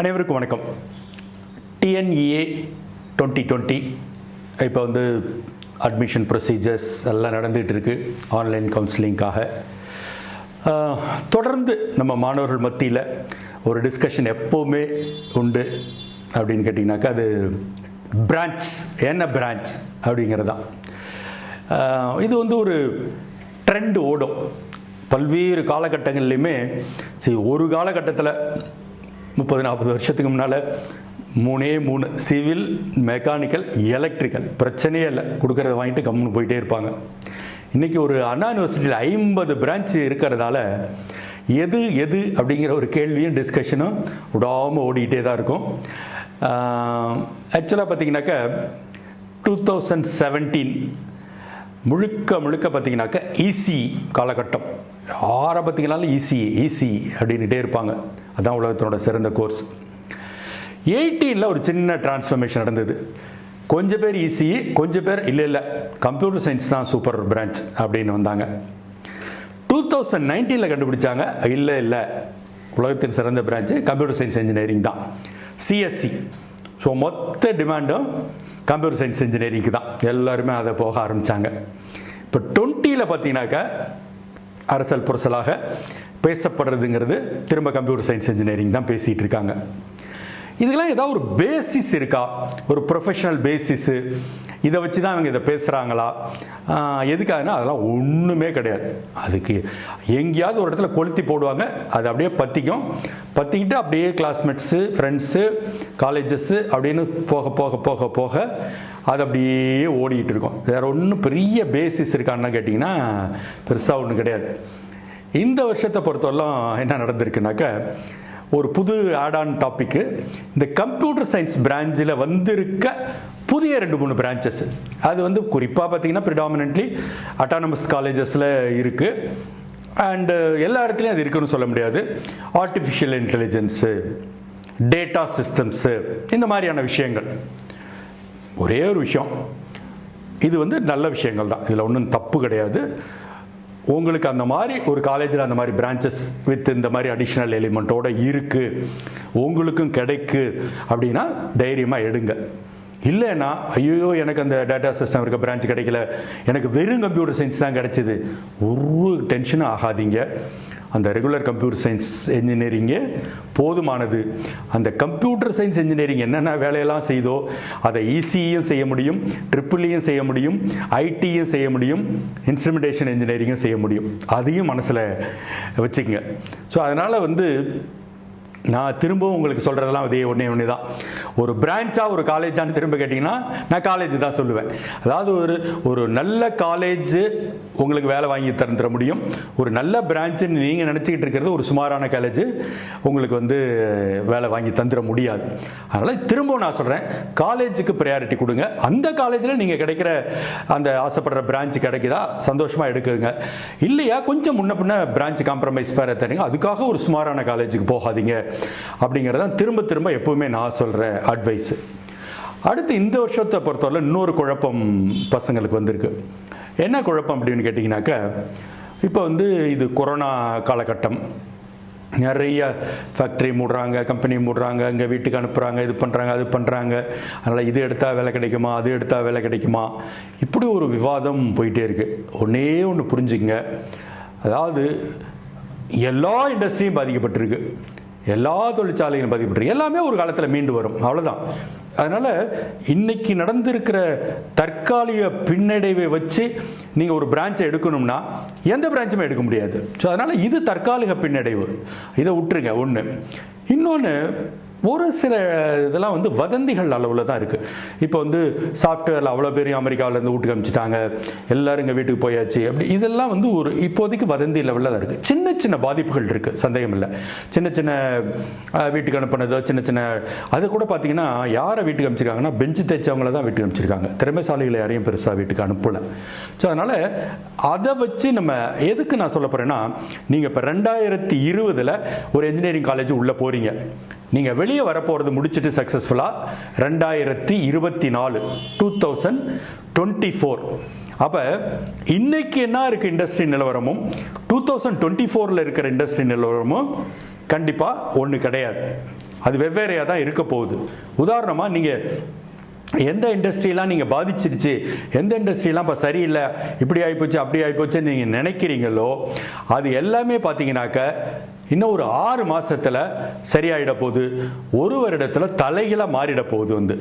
அனைவருக்கும் வணக்கம். TNEA2020 இப்போ வந்து அட்மிஷன் ப்ரொசீஜர்ஸ் எல்லாம் நடந்துகிட்டு இருக்கு ஆன்லைன் கவுன்சிலிங்காக. தொடர்ந்து நம்ம மாணவர்கள் மத்தியில் ஒரு டிஸ்கஷன் எப்போவுமே உண்டு அப்படின்னு கேட்டிங்கனாக்கா, அது பிரான்ச், என்ன பிரான்ச் அப்படிங்கிறது தான். இது வந்து ஒரு ட்ரெண்ட் ஓடும் பல்வேறு காலகட்டங்கள்லையுமே. சரி, ஒரு காலகட்டத்தில் 30-40 வருஷத்துக்கு முன்னால் 3 சிவில், மெக்கானிக்கல், எலக்ட்ரிக்கல், பிரச்சனையே இல்லை, கொடுக்கறத வாங்கிட்டு கம்முன்னு போயிட்டே இருப்பாங்க. இன்றைக்கி ஒரு அண்ணா யூனிவர்சிட்டியில் 50 பிரான்ச் இருக்கிறதால எது எது அப்படிங்கிற ஒரு கேள்வியும் டிஸ்கஷனும் விடாமல் ஓடிக்கிட்டே தான் இருக்கும். ஆக்சுவலாக பார்த்தீங்கன்னாக்கா 2017 முழுக்க பார்த்தீங்கன்னாக்கா ஈசி காலகட்டம். யாரை பார்த்தீங்கன்னாலும் ஈசி அப்படின்ட்டே இருப்பாங்க. அதுதான் உலகத்தினோட சிறந்த கோர்ஸ். 18 ஒரு சின்ன டிரான்ஸ்ஃபர்மேஷன் நடந்தது. கொஞ்சம் பேர் ஈசி, கொஞ்சம் பேர் இல்லை கம்ப்யூட்டர் சயின்ஸ் தான் சூப்பர் பிரான்ச் அப்படின்னு வந்தாங்க. 2019 கண்டுபிடிச்சாங்க, இல்லை உலகத்தின் சிறந்த பிரான்ச்சு கம்ப்யூட்டர் சயின்ஸ் இன்ஜினியரிங் தான், சிஎஸ்சி. ஸோ மொத்த டிமாண்டும் கம்ப்யூட்டர் சயின்ஸ் இன்ஜினியரிங்க்கு தான். எல்லாருமே அதை போக ஆரம்பித்தாங்க. இப்போ 20 பார்த்தீங்கன்னாக்கா அரசல் புரசலாக பேசப்படுறதுங்கிறது திரும்ப கம்ப்யூட்டர் சயின்ஸ் இன்ஜினியரிங் தான் பேசிகிட்டு இருக்காங்க. இதுக்கெல்லாம் ஏதாவது ஒரு பேசிஸ் இருக்கா, ஒரு ப்ரொஃபஷனல் பேசிஸு, இதை வச்சு தான் அவங்க இதை பேசுகிறாங்களா? எதுக்காகனா அதெல்லாம் ஒன்றுமே கிடையாது. அதுக்கு எங்கேயாவது ஒரு இடத்துல கொளுத்தி போடுவாங்க, அது அப்படியே பற்றிக்கிட்டு அப்படியே கிளாஸ்மேட்ஸு, ஃப்ரெண்ட்ஸு, காலேஜஸ்ஸு அப்படின்னு போக அது அப்படியே ஓடிக்கிட்டு இருக்கும். வேறு ஒன்றும் பெரிய பேசிஸ் இருக்கான்னு கேட்டிங்கன்னா பெருசாக ஒன்றும் கிடையாது. இந்த வருஷத்தை பொறுத்தவரைலாம் என்ன நடந்திருக்குனாக்கா, ஒரு புது ஆட்-ஆன் டாப்பிக்கு, இந்த கம்ப்யூட்டர் சயின்ஸ் பிரான்ச்சில் வந்திருக்க புதிய 2-3 பிரான்ச்சஸ். அது வந்து குறிப்பாக பார்த்தீங்கன்னா ப்ரிடாமினன்ட்லி அட்டானமஸ் காலேஜஸில் இருக்குது. அண்டு எல்லா இடத்துலையும் அது இருக்குன்னு சொல்ல முடியாது. ஆர்டிஃபிஷியல் இன்டெலிஜென்ஸு, டேட்டா சிஸ்டம்ஸு, இந்த மாதிரியான விஷயங்கள். ஒரே ஒரு விஷயம், இது வந்து நல்ல விஷயங்கள் தான், இதில் ஒன்றும் தப்பு கிடையாது. உங்களுக்கு அந்த மாதிரி ஒரு காலேஜில் அந்த மாதிரி பிரான்ச்சஸ் வித் இந்த மாதிரி அடிஷ்னல் எலிமெண்ட்டோடு இருக்குது, உங்களுக்கும் கிடைக்கு அப்படின்னா தைரியமாக எடுங்க. இல்லைன்னா ஐயோ எனக்கு அந்த டேட்டா சிஸ்டம் இருக்க பிரான்ச் கிடைக்கல, எனக்கு வெறும் கம்ப்யூட்டர் சயின்ஸ் தான் கிடைச்சிது, ஒரு டென்ஷனும் ஆகாதீங்க. அந்த ரெகுலர் கம்ப்யூட்டர் சயின்ஸ் இன்ஜினியரிங்கே போதுமானது. அந்த கம்ப்யூட்டர் சயின்ஸ் இன்ஜினியரிங் என்னென்ன வேலையெல்லாம் செய்தோ அதை ஈசியும் செய்ய முடியும், ட்ரிபிள்இயும் செய்ய முடியும், ஐடியும் செய்ய முடியும், இன்ஸ்ட்ருமெண்டேஷன் இன்ஜினியரிங்கும் செய்ய முடியும். அதையும் மனசில் வச்சுக்கங்க. ஸோ அதனால் வந்து நான் திரும்பவும் உங்களுக்கு சொல்கிறதெல்லாம் அதே ஒன்று தான். ஒரு பிரான்ச்சாக ஒரு காலேஜான்னு திரும்ப கேட்டிங்கன்னா நான் காலேஜ் தான் சொல்லுவேன். அதாவது ஒரு நல்ல காலேஜ் உங்களுக்கு வேலை வாங்கி தர முடியும். ஒரு நல்ல பிரான்ச்சுன்னு நீங்கள் நினச்சிக்கிட்டு இருக்கிறது ஒரு சுமாரான காலேஜ் உங்களுக்கு வந்து வேலை வாங்கி தந்துட முடியாது. அதனால் திரும்பவும் நான் சொல்கிறேன், காலேஜுக்கு ப்ரையாரிட்டி கொடுங்க. அந்த காலேஜில் நீங்கள் கிடைக்கிற அந்த ஆசைப்படுற பிரான்ச் கிடைக்குதா சந்தோஷமாக எடுக்குங்க. இல்லையா கொஞ்சம் முன்ன பின்ன பிரான்ச் காம்ப்ரமைஸ் பேர தரீங்க, அதுக்காக ஒரு சுமாரான காலேஜுக்கு போகாதீங்க அப்படிங்கிறதான் திரும்ப எப்பவுமே நான் சொல்ற அட்வைஸ். அடுத்து இந்த வருஷத்தை பொறுத்தவரை இன்னொரு குழப்பம் பசங்களுக்கு வந்திருக்கு. என்ன குழப்பம் அப்படின்னு கேட்டிங்கனாக்கா, இப்போ வந்து இது கொரோனா காலகட்டம், நிறைய ஃபேக்ட்ரி மூடுறாங்க, கம்பெனி மூடுறாங்க, இங்கே வீட்டுக்கு அனுப்புகிறாங்க, இது பண்ணுறாங்க அது பண்ணுறாங்க. அதனால் இது எடுத்தால் வேலை கிடைக்குமா, அது எடுத்தால் வேலை கிடைக்குமா, இப்படி ஒரு விவாதம் போயிட்டே இருக்குது. ஒன்று புரிஞ்சுங்க, அதாவது எல்லா இண்டஸ்ட்ரியும் பாதிக்கப்பட்டிருக்கு, எல்லா தொழிற்சாலைகளும் பாதிக்கப்பட்டிருக்கு, எல்லாமே ஒரு காலத்தில் மீண்டு வரும், அவ்வளோதான். அதனால் இன்னைக்கு நடந்திருக்கிற தற்காலிக பின்னடைவை வச்சு நீங்கள் ஒரு பிரான்ச்சை எடுக்கணும்னா எந்த பிரான்ச்சுமே எடுக்க முடியாது. ஸோ அதனால் இது தற்காலிக பின்னடைவு, இதை விட்டுருங்க. ஒன்று. இன்னொன்று, ஒரு சில இதெல்லாம் வந்து வதந்திகள் அளவில் தான் இருக்குது. இப்போ வந்து சாஃப்ட்வேரில் அவ்வளோ பேரையும் அமெரிக்காவிலேருந்து வீட்டுக்கு அனுப்பிச்சிட்டாங்க, எல்லோரும் இங்கே வீட்டுக்கு போயாச்சு, அப்படி இதெல்லாம் வந்து ஒரு இப்போதைக்கு வதந்தி லெவலில் தான் இருக்குது. சின்ன பாதிப்புகள் இருக்குது, சந்தேகம் இல்லை. சின்ன வீட்டுக்கு அனுப்பினதோ சின்ன அது கூட பார்த்தீங்கன்னா யாரை வீட்டுக்கு அனுப்பிச்சிருக்காங்கன்னா பெஞ்சு தைச்சவங்கள தான் வீட்டுக்கு அனுப்பிச்சிருக்காங்க, திறமைசாலிகளை யாரையும் பெருசாக வீட்டுக்கு அனுப்பலை. ஸோ அதனால் அதை வச்சு நம்ம எதுக்கு நான் சொல்ல போகிறேன்னா, நீங்கள் இப்போ 2020 ஒரு இன்ஜினியரிங் காலேஜ் உள்ளே போகிறீங்க, நீங்கள் வெளியே வரப்போகிறது முடிச்சுட்டு சக்ஸஸ்ஃபுல்லாக 2024 அப்போ இன்னைக்கு என்ன இருக்குது இண்டஸ்ட்ரி நிலவரமும் 2024 இருக்கிற இண்டஸ்ட்ரி நிலவரமும் கண்டிப்பாக ஒன்று கிடையாது. அது வெவ்வேறையாக தான் இருக்க போகுது. உதாரணமாக நீங்கள் எந்த இண்டஸ்ட்ரியெலாம் நீங்கள் பாதிச்சிருச்சு, எந்த இண்டஸ்ட்ரியெலாம் இப்போ சரியில்லை, இப்படி ஆகிப்போச்சு அப்படி ஆகிப்போச்சுன்னு நீங்கள் நினைக்கிறீங்களோ அது எல்லாமே பார்த்தீங்கன்னாக்க இன்னும் ஒரு 6 மாதத்தில் சரியாயிட போகுது, ஒரு வருடத்தில் தலைகளாக மாறிட போகுது வந்து.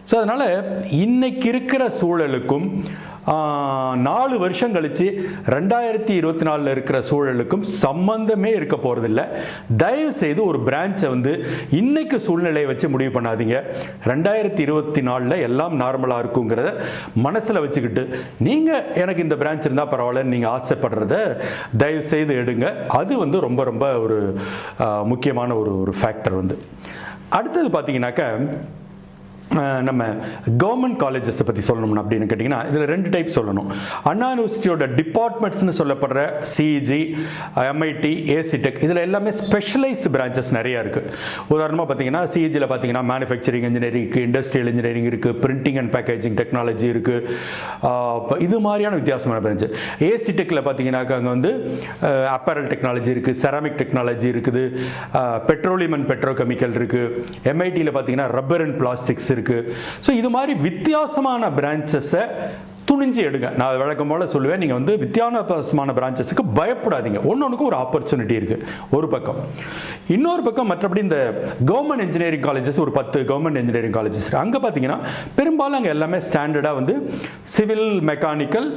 ஸோ அதனால் இன்னைக்கு இருக்கிற சூழலுக்கும் 4 வருஷம் கழிச்சு 2024 இருக்கிற சூழலுக்கும் சம்பந்தமே இருக்க போறதில்லை. தயவு செய்து ஒரு பிரான்ச்சை வந்து இன்னைக்கு சூழ்நிலையை வச்சு முடிவு பண்ணாதீங்க. 2024 எல்லாம் நார்மலாக இருக்குங்கிறத மனசில் வச்சுக்கிட்டு நீங்கள் எனக்கு இந்த பிரான்ச் இருந்தால் பரவாயில்லன்னு நீங்கள் ஆசைப்படுறத தயவு செய்து எடுங்க. அது வந்து ரொம்ப ரொம்ப ஒரு முக்கியமான ஒரு ஃபேக்டர் வந்து. அடுத்தது பார்த்தீங்கன்னாக்க நம்ம கவர்மெண்ட் காலேஜஸை பற்றி சொல்லணும்னு அப்படின்னு கேட்டிங்கன்னா இதில் 2 டைப் சொல்லணும். அண்ணா யூனிவர்சிட்டியோட டிபார்ட்மெண்ட்ஸ்னு சொல்லப்படுற சிஇஜி, எம்ஐடி, ஏசிடெக் இதில் எல்லாமே ஸ்பெஷலைஸ்டு பிரான்ச்சஸ் நிறையா இருக்குது. உதாரணமாக பார்த்தீங்கன்னா சிஇஜியில் பார்த்தீங்கன்னா மேனுஃபேக்சரிங் இன்ஜினியரிங் இருக்குது, இண்டஸ்ட்ரியல் இன்ஜினியரிங் இருக்குது, பிரிண்டிங் அண்ட் பேக்கேஜிங் டெக்னாலஜி இருக்குது. இது மாதிரியான வித்தியாசமான பிரான்ச்சு. ஏசிடெக்கில் பார்த்தீங்கன்னாக்கா அங்கே வந்து அப்பரல் டெக்னாலஜி இருக்குது, செராமிக் டெக்னாலஜி இருக்குது, பெட்ரோலியம் அண்ட் பெட்ரோகெமிக்கல் இருக்குது. எம்ஐடியில் பார்த்தீங்கன்னா ரப்பர் அண்ட் பிளாஸ்டிக்ஸ் இருக்கு. ஸோ இது மாதிரி வித்தியாசமான பிரான்ச்சஸை துணிஞ்சு எடுங்க. நான் வழக்கம் போல சொல்லுவேன், நீங்கள் வந்து வித்தியாசமான பிரான்ச்சஸுக்கு பயப்படாதீங்க. ஒன்னொன்றுக்கும் ஒரு ஆப்பர்ச்சுனிட்டி இருக்கு ஒரு பக்கம். இன்னொரு பக்கம் மற்றபடி இந்த கவர்மெண்ட் இன்ஜினியரிங் காலேஜஸ் ஒரு 10 கவர்மெண்ட் இன்ஜினியரிங் காலேஜஸ் அங்கே பார்த்தீங்கன்னா பெரும்பாலும் அங்கே எல்லாமே ஸ்டாண்டர்டாக வந்து civil, mechanical,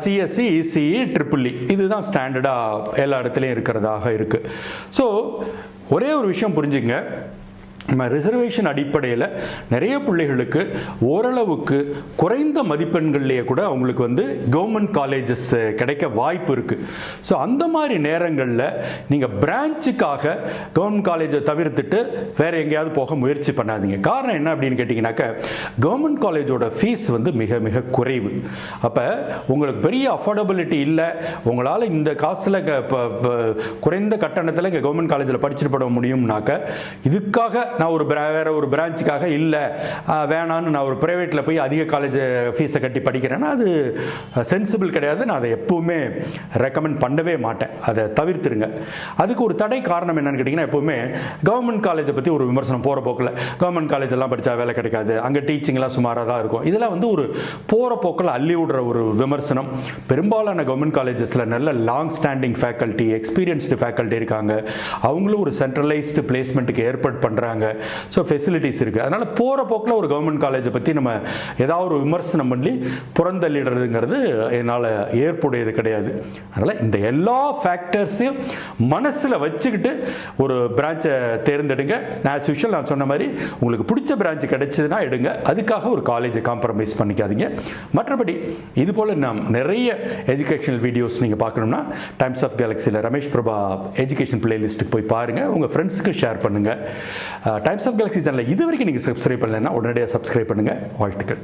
CSC, ECE, triple E இதுதான் ஸ்டாண்டர்டாக எல்லா இடத்துலையும் இருக்கிறதாக இருக்கு. ஸோ ஒரே ஒரு விஷயம் புரிஞ்சுங்க, நம்ம ரிசர்வேஷன் அடிப்படையில் நிறைய பிள்ளைகளுக்கு ஓரளவுக்கு குறைந்த மதிப்பெண்கள்லேயே கூட அவங்களுக்கு வந்து கவர்மெண்ட் காலேஜஸ் கிடைக்க வாய்ப்பு இருக்குது. ஸோ அந்த மாதிரி நேரங்களில் நீங்கள் பிரான்ச்சுக்காக கவர்மெண்ட் காலேஜை தவிர்த்துட்டு வேறு எங்கேயாவது போக முயற்சி பண்ணாதீங்க. காரணம் என்ன அப்படின்னு கேட்டிங்கனாக்கா கவர்மெண்ட் காலேஜோட ஃபீஸ் வந்து மிக மிக குறைவு. அப்போ உங்களுக்கு பெரிய அஃபோர்டபிலிட்டி இல்லை, உங்களால் இந்த காசில் குறைந்த கட்டணத்தில் இங்கே கவர்மெண்ட் காலேஜில் படிச்சுட்டு பட முடியும்னாக்க இதுக்காக நான் வேற ஒரு பிரான்ச்சுக்காக இல்லை வேணான்னு நான் ஒரு பிரைவேட்டில் போய் அதிக காலேஜ் ஃபீஸை கட்டி படிக்கிறேன்னா அது சென்சிபிள் கிடையாது. நான் அதை எப்பவுமே ரெக்கமெண்ட் பண்ணவே மாட்டேன். அதை தவிர்த்துருங்க. அதுக்கு ஒரு தடை காரணம் என்னன்னு கேட்டிங்கன்னா எப்பவுமே கவர்மெண்ட் காலேஜை பற்றி ஒரு விமர்சனம் போகிற போக்கில் கவர்மெண்ட் காலேஜ் எல்லாம் படித்தா வேலை கிடைக்காது, அங்கே டீச்சிங்லாம் சுமாராக தான் இருக்கும், இதெல்லாம் வந்து ஒரு போகிற போக்கில் அள்ளி விடுற ஒரு விமர்சனம். பெரும்பாலான கவர்மெண்ட் காலேஜஸில் நல்ல long standing faculty, experienced faculty இருக்காங்க. அவங்களும் ஒரு சென்ட்ரலைஸ்டு பிளேஸ்மெண்ட்டுக்கு ஏற்பாடு பண்ணுறாங்க. ஸோ ஃபெசிலிட்டிஸ் இருக்குது. அதனால் போகிற போக்கில் ஒரு கவர்மெண்ட் காலேஜை பற்றி நம்ம ஏதாவது ஒரு விமர்சனம் பண்ணி புறந்தள்ளிடுறதுங்கிறது என்னால் ஏற்புடையது கிடையாது. அதனால் இந்த எல்லா ஃபேக்டர்ஸையும் மனசில் வச்சுக்கிட்டு ஒரு பிரான்ச்சை தேர்ந்தெடுங்க. ஆஸ் யூஷுவல் நான் சொன்ன மாதிரி உங்களுக்கு பிடிச்ச பிரான்ச் கிடைச்சதுன்னா எடுங்க. அதுக்காக ஒரு காலேஜை காம்ப்ரமைஸ் பண்ணிக்காதீங்க. மற்றபடி இது போல் நாம் நிறைய எஜுகேஷனல் வீடியோஸ் நீங்கள் பார்க்கணும்னா டைம்ஸ் ஆஃப் கேலக்ஸியில் ரமேஷ் பிரபா எஜுகேஷன் பிளேலிஸ்ட்டுக்கு போய் பாருங்கள், உங்கள் ஃப்ரெண்ட்ஸுக்கு ஷேர் பண்ணுங்கள். டைம்ஸ் ஆஃப் கேலக்ஸி சேனலை இது வரைக்கும் நீங்கள் சப்ஸ்கிரைப் பண்ணலைன்னா உடனடியாக சப்ஸ்கிரைப் பண்ணுங்கள். வாழ்த்துக்கள்.